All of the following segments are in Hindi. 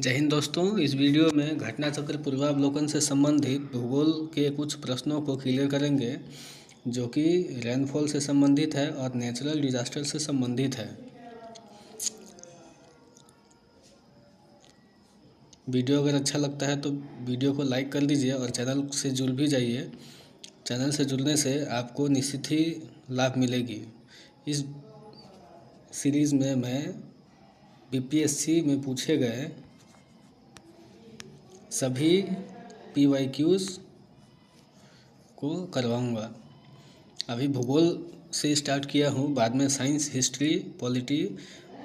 जय हिंद दोस्तों। इस वीडियो में घटना चक्र पूर्वावलोकन से संबंधित भूगोल के कुछ प्रश्नों को क्लियर करेंगे जो कि रेनफॉल से संबंधित है और नेचुरल डिजास्टर से संबंधित है। वीडियो अगर अच्छा लगता है तो वीडियो को लाइक कर दीजिए और चैनल से जुड़ भी जाइए। चैनल से जुड़ने से आपको निश्चित ही लाभ मिलेगी। इस सीरीज़ में मैं बीपीएससी में पूछे गए सभी PYQs को करवाऊँगा। अभी भूगोल से स्टार्ट किया हूँ, बाद में साइंस, हिस्ट्री, पॉलिटी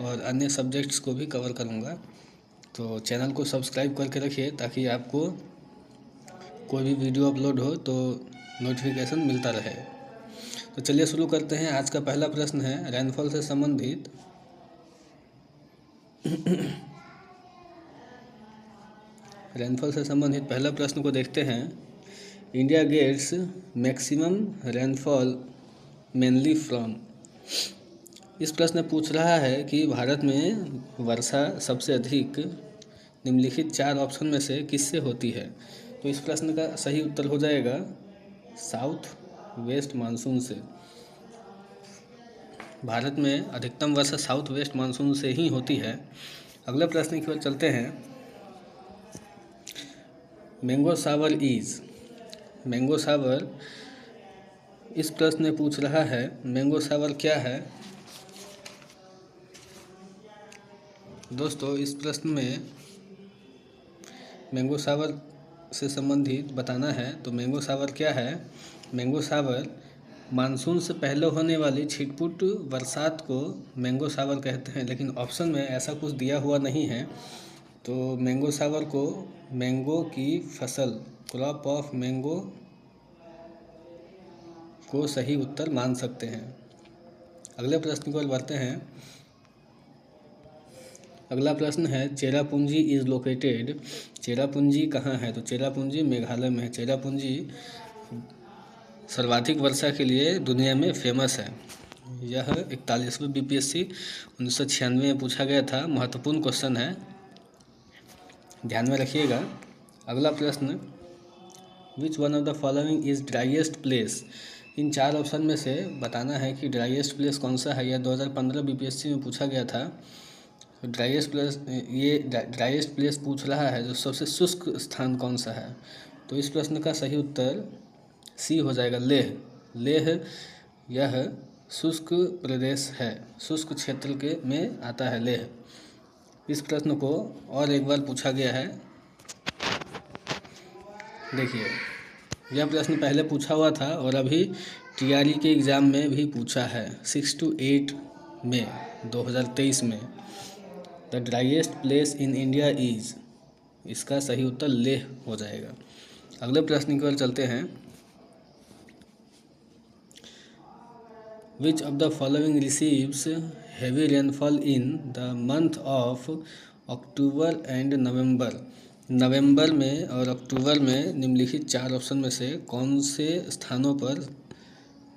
और अन्य सब्जेक्ट्स को भी कवर करूँगा। तो चैनल को सब्सक्राइब करके रखिए ताकि आपको कोई भी वीडियो अपलोड हो तो नोटिफिकेशन मिलता रहे। तो चलिए शुरू करते हैं। आज का पहला प्रश्न है रेनफॉल से संबंधित। रेनफॉल से संबंधित पहला प्रश्न को देखते हैं। India gets maximum rainfall mainly from. इस प्रश्न पूछ रहा है कि भारत में वर्षा सबसे अधिक निम्नलिखित 4 ऑप्शन में से किससे होती है। तो इस प्रश्न का सही उत्तर हो जाएगा साउथ वेस्ट मानसून से। भारत में अधिकतम वर्षा साउथ वेस्ट मानसून से ही होती है। अगले प्रश्न की ओर चलते हैं। Mango shower is. Mango shower इस प्रश्न में पूछ रहा है मैंगो सावर क्या है। दोस्तों, इस प्रश्न में मैंगो सावर से संबंधित बताना है। तो मैंगो सावर क्या है। मैंगो सावर मानसून से पहले होने वाली छिटपुट बरसात को मैंगो सावर कहते हैं, लेकिन ऑप्शन में ऐसा कुछ दिया हुआ नहीं है। तो मैंगो सावर को मैंगो की फसल, क्रॉप ऑफ मैंगो को सही उत्तर मान सकते हैं। अगले प्रश्न की ओर बढ़ते हैं। अगला प्रश्न है चेरापूंजी इज लोकेटेड। चेरापूंजी कहाँ है। तो चेरापूंजी मेघालय में है। चेरापूंजी सर्वाधिक वर्षा के लिए दुनिया में फेमस है। यह 41वें बीपीएससी 1996 में पूछा गया था। महत्वपूर्ण क्वेश्चन है, ध्यान में रखिएगा। अगला प्रश्न which one of the following is driest place. In 4 option में से बताना है कि ड्राइएस्ट प्लेस कौन सा है। यह 2015 बीपीएससी में पूछा गया था। ड्राइएस्ट प्लेस पूछ रहा है जो सबसे शुष्क स्थान कौन सा है। तो इस प्रश्न का सही उत्तर सी हो जाएगा, लेह। लेह यह शुष्क प्रदेश है, शुष्क क्षेत्र के में आता है लेह। इस प्रश्न को और एक बार पूछा गया है। देखिए, यह प्रश्न पहले पूछा हुआ था और अभी टीआरई के एग्ज़ाम में भी पूछा है 6 to 8 में 2023 में। The driest place in India is, इसका सही उत्तर लेह हो जाएगा। अगले प्रश्न की ओर चलते हैं। Which of the following receives heavy rainfall in the month of October and November. नवंबर में और अक्टूबर में निम्नलिखित 4 ऑप्शन में से कौन से स्थानों पर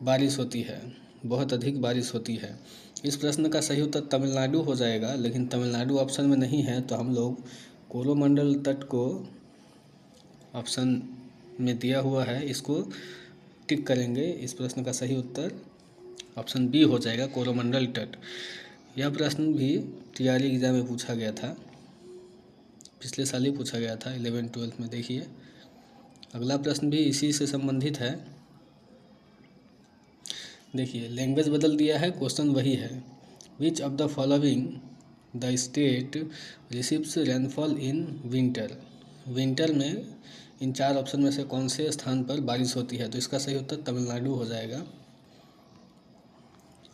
बारिश होती है, बहुत अधिक बारिश होती है। इस प्रश्न का सही उत्तर तमिलनाडु हो जाएगा, लेकिन तमिलनाडु ऑप्शन में नहीं है तो हम लोग कोरोमंडल तट को ऑप्शन में दिया हुआ है, इसको टिक करेंगे। इस प्रश्न का सही उत्तर ऑप्शन बी हो जाएगा, कोरोमंडल तट। यह प्रश्न भी टीआरई एग्जाम में पूछा गया था, पिछले साल ही पूछा गया था 11th-12th में। देखिए, अगला प्रश्न भी इसी से संबंधित है। देखिए, लैंग्वेज बदल दिया है, क्वेश्चन वही है। Which of the following the state receives rainfall in winter. Winter में इन 4 ऑप्शन में से कौन से स्थान पर बारिश होती है। तो इसका सही उत्तर तमिलनाडु हो जाएगा।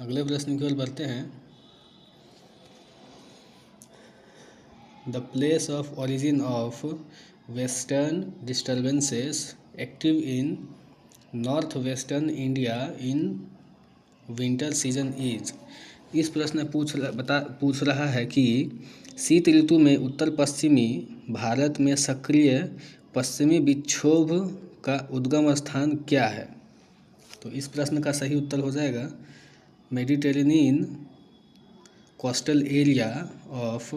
अगले प्रश्न की ओर बढ़ते हैं। The place of origin of western disturbances active in north western India in winter season is. इस प्रश्न पूछ रहा है कि शीत ऋतु में उत्तर पश्चिमी भारत में सक्रिय पश्चिमी विक्षोभ का उद्गम स्थान क्या है। तो इस प्रश्न का सही उत्तर हो जाएगा Mediterranean coastal area of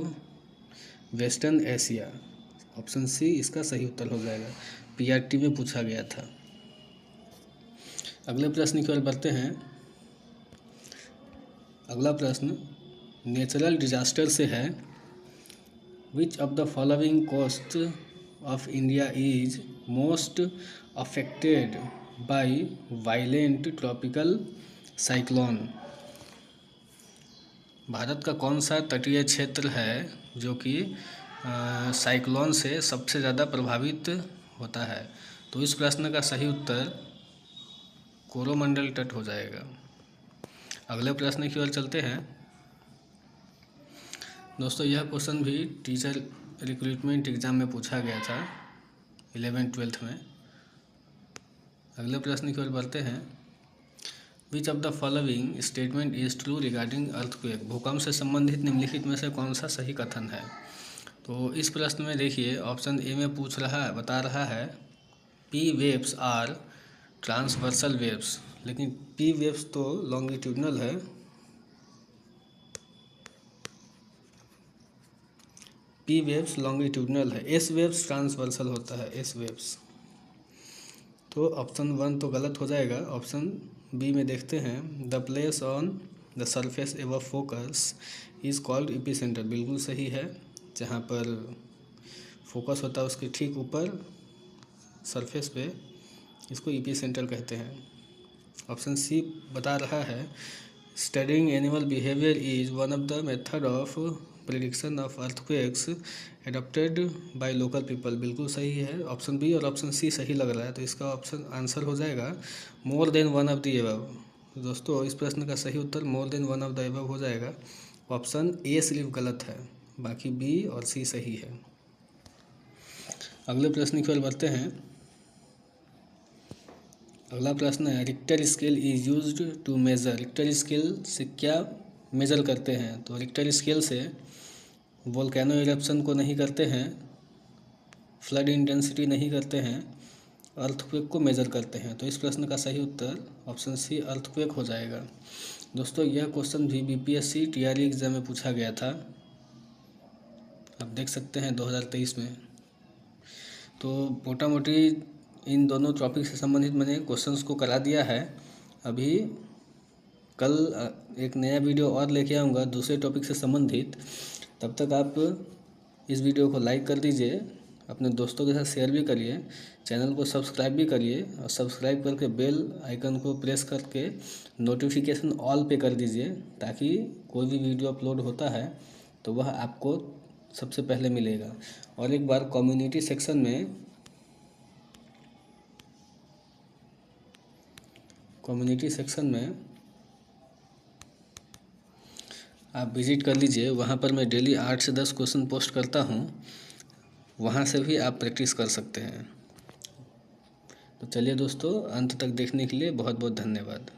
western Asia. Option C इसका सही उत्तर हो जाएगा, पीआरटी में पूछा गया था। अगले प्रश्न की ओर बढ़ते हैं। अगला प्रश्न नेचुरल डिजास्टर से है। Which of the following coast of India is most affected by violent tropical cyclone. भारत का कौन सा तटीय क्षेत्र है जो कि साइक्लोन से सबसे ज़्यादा प्रभावित होता है? तो इस प्रश्न का सही उत्तर कोरोमंडल तट हो जाएगा। अगले प्रश्न की ओर चलते हैं। दोस्तों यह क्वेश्चन भी टीचर रिक्रूटमेंट एग्ज़ाम में पूछा गया था 11th-12th में। अगले प्रश्न की ओर बढ़ते हैं। Which of the following statement is true regarding earthquake. भूकंप से संबंधित निम्नलिखित में से कौन सा सही कथन है? तो इस प्रश्न में देखिए ऑप्शन ए में बता रहा है P waves are transversal waves, लेकिन पी वेव्स तो लॉन्गिट्यूडनल है। पी वेव्स लॉन्गिट्यूडनल है, एस वेव्स ट्रांसवर्सल होता है, एस वेव्स। तो ऑप्शन 1 तो गलत हो जाएगा। ऑप्शन बी में देखते हैं। The place on the surface above focus is called epicentre. बिल्कुल सही है, जहाँ पर फोकस होता है उसके ठीक ऊपर सरफेस पे इसको एपिसेंटर कहते हैं। ऑप्शन सी बता रहा है studying animal behaviour is one of the method of prediction of earthquakes adopted by local people. बिल्कुल सही है। ऑप्शन बी और ऑप्शन सी सही लग रहा है, तो इसका ऑप्शन आंसर हो जाएगा more than one of the above. दोस्तों इस प्रश्न का सही उत्तर more than one of the above हो जाएगा। ऑप्शन ए सिर्फ गलत है, बाकी बी और सी सही है। अगले प्रश्न की ओर बढ़ते हैं। अगला प्रश्न है Richter scale is used to measure. Richter scale से क्या मेज़र करते हैं? तो रिक्टर स्केल से वोल्केनो इरप्शन को नहीं करते हैं, फ्लड इंटेंसिटी नहीं करते हैं, अर्थक्वेक को मेज़र करते हैं। तो इस प्रश्न का सही उत्तर ऑप्शन सी अर्थक्वेक हो जाएगा। दोस्तों यह क्वेश्चन भी बीपीएससी टीआरई एग्ज़ाम में पूछा गया था, आप देख सकते हैं 2023 में। तो मोटा मोटी इन दोनों टॉपिक से संबंधित मैंने क्वेश्चंस को करा दिया है। अभी कल एक नया वीडियो और लेके आऊँगा दूसरे टॉपिक से संबंधित। तब तक आप इस वीडियो को लाइक कर दीजिए, अपने दोस्तों के साथ शेयर भी करिए, चैनल को सब्सक्राइब भी करिए और सब्सक्राइब करके बेल आइकन को प्रेस करके नोटिफिकेशन ऑल पे कर दीजिए, ताकि कोई भी वीडियो अपलोड होता है तो वह आपको सबसे पहले मिलेगा। और एक बार कम्युनिटी सेक्शन में आप विज़िट कर लीजिए, वहाँ पर मैं डेली 8 से 10 क्वेश्चन पोस्ट करता हूँ, वहाँ से भी आप प्रैक्टिस कर सकते हैं। तो चलिए दोस्तों, अंत तक देखने के लिए बहुत बहुत धन्यवाद।